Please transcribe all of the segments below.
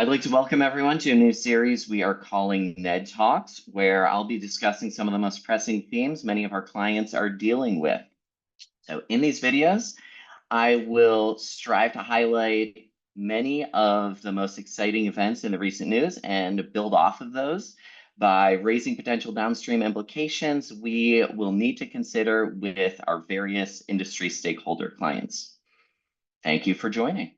I'd like to welcome everyone to a new series we are calling NED Talks, where I'll be discussing some of the most pressing themes many of our clients are dealing with. So in these videos, I will strive to highlight many of the most exciting events in the recent news and build off of those by raising potential downstream implications we will need to consider with our various industry stakeholder clients. Thank you for joining.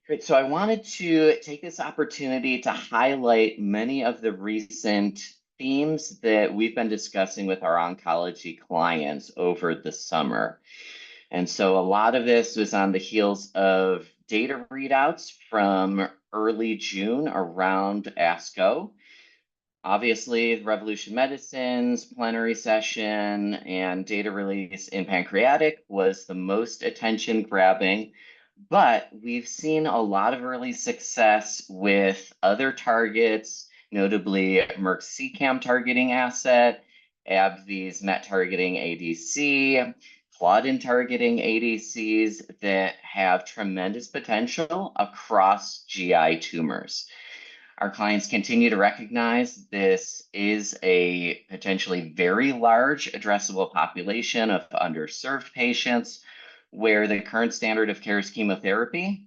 Great. So I wanted to take this opportunity to highlight many of the recent themes that we've been discussing with our oncology clients over the summer. And so a lot of this was on the heels of data readouts from early June around ASCO. Obviously, Revolution Medicine's plenary session and data release in pancreatic was the most attention grabbing, but we've seen a lot of early success with other targets, notably Merck's CCAM targeting asset, AbbVie's MET targeting ADC, Claudin targeting ADCs that have tremendous potential across GI tumors. Our clients continue to recognize this is a potentially very large addressable population of underserved patients where the current standard of care is chemotherapy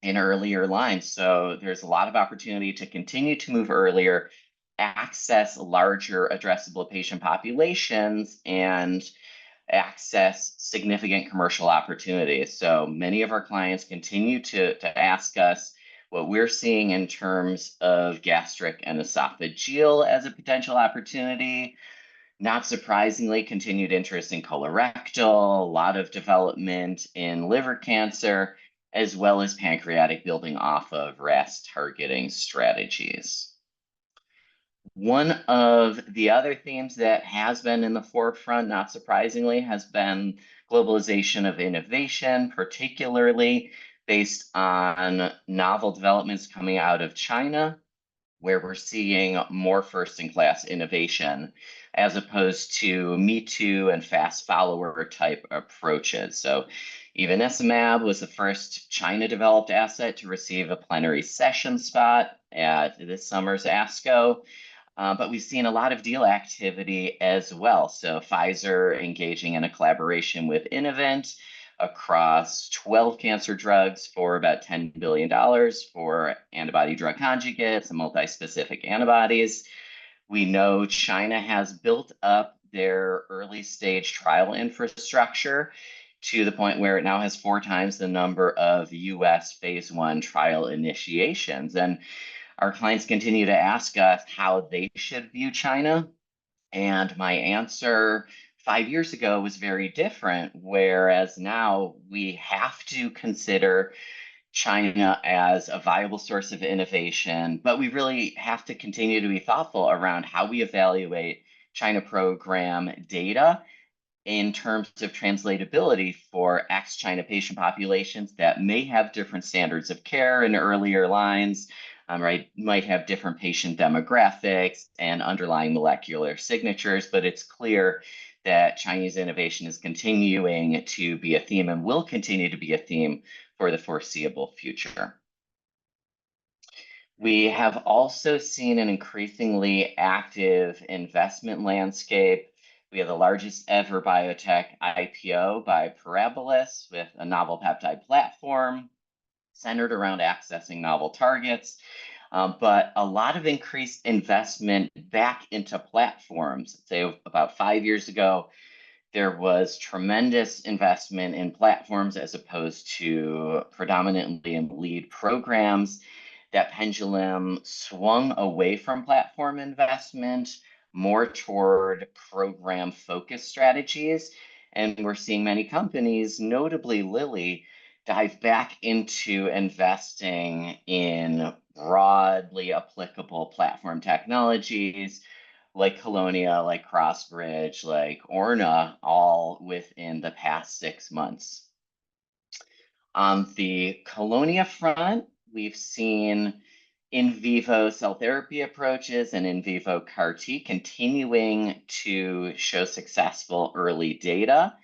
in earlier lines. So there's a lot of opportunity to continue to move earlier, access larger addressable patient populations, and access significant commercial opportunities. So many of our clients continue to ask us what we're seeing in terms of gastric and esophageal as a potential opportunity. Not surprisingly, continued interest in colorectal, a lot of development in liver cancer, as well as pancreatic building off of RAS targeting strategies. One of the other themes that has been in the forefront, not surprisingly, has been globalization of innovation, particularly based on novel developments coming out of China, where we're seeing more first-in-class innovation as opposed to Me Too and fast follower type approaches. So ivonescimab was the first China-developed asset to receive a plenary session spot at this summer's ASCO. But we've seen a lot of deal activity as well. So Pfizer engaging in a collaboration with Innovent across 12 cancer drugs for about $10 billion for antibody drug conjugates and multi-specific antibodies. We know China has built up their early stage trial infrastructure to the point where it now has 4 times the number of US phase 1 trial initiations. And our clients continue to ask us how they should view China. And my answer 5 years ago was very different, whereas now we have to consider China as a viable source of innovation, but we really have to continue to be thoughtful around how we evaluate China program data in terms of translatability for ex-China patient populations that may have different standards of care in earlier lines, right? Might have different patient demographics and underlying molecular signatures, but it's clear that Chinese innovation is continuing to be a theme and will continue to be a theme for the foreseeable future. We have also seen an increasingly active investment landscape. We have the largest ever biotech IPO by Parabolis with a novel peptide platform centered around accessing novel targets, but a lot of increased investment back into platforms. Say about 5 years ago, there was tremendous investment in platforms as opposed to predominantly in lead programs. That pendulum swung away from platform investment more toward program focused strategies. And we're seeing many companies, notably Lilly, dive back into investing in broadly applicable platform technologies like Colonia, like Crossbridge, like Orna, all within the past 6 months. On the Colonia front, we've seen in vivo cell therapy approaches and in vivo CAR T continuing to show successful early data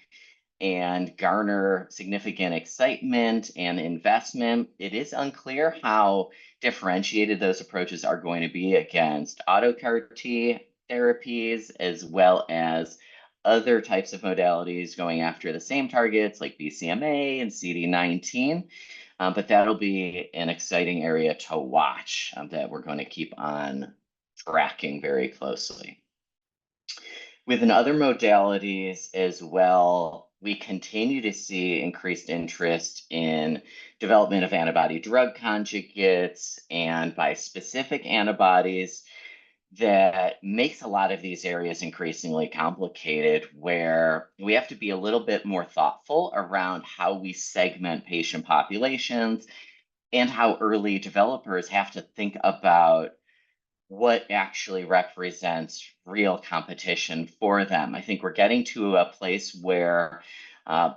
and garner significant excitement and investment. It is unclear how differentiated those approaches are going to be against auto CAR T therapies, as well as other types of modalities going after the same targets like BCMA and CD19. But that'll be an exciting area to watch that we're going to keep on tracking very closely. Within other modalities as well, we continue to see increased interest in development of antibody drug conjugates and bispecific antibodies that makes a lot of these areas increasingly complicated, where we have to be a little bit more thoughtful around how we segment patient populations and how early developers have to think about what actually represents real competition for them. I think we're getting to a place where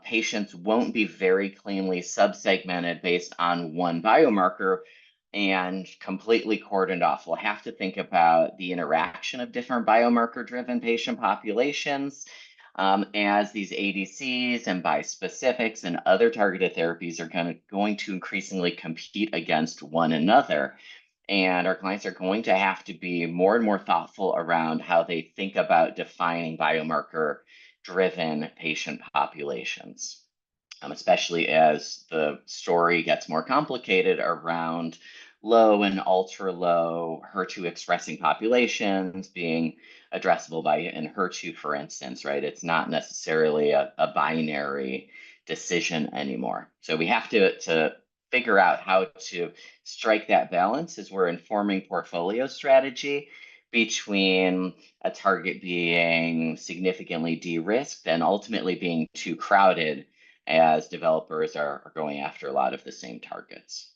patients won't be very cleanly subsegmented based on one biomarker and completely cordoned off. We'll have to think about the interaction of different biomarker driven patient populations as these ADCs and bispecifics and other targeted therapies are going to increasingly compete against one another. And our clients are going to have to be more and more thoughtful around how they think about defining biomarker driven patient populations, especially as the story gets more complicated around low and ultra low HER2 expressing populations being addressable by HER2, for instance, right? It's not necessarily a binary decision anymore. So we have to figure out how to strike that balance as we're informing portfolio strategy between a target being significantly de-risked and ultimately being too crowded as developers are going after a lot of the same targets.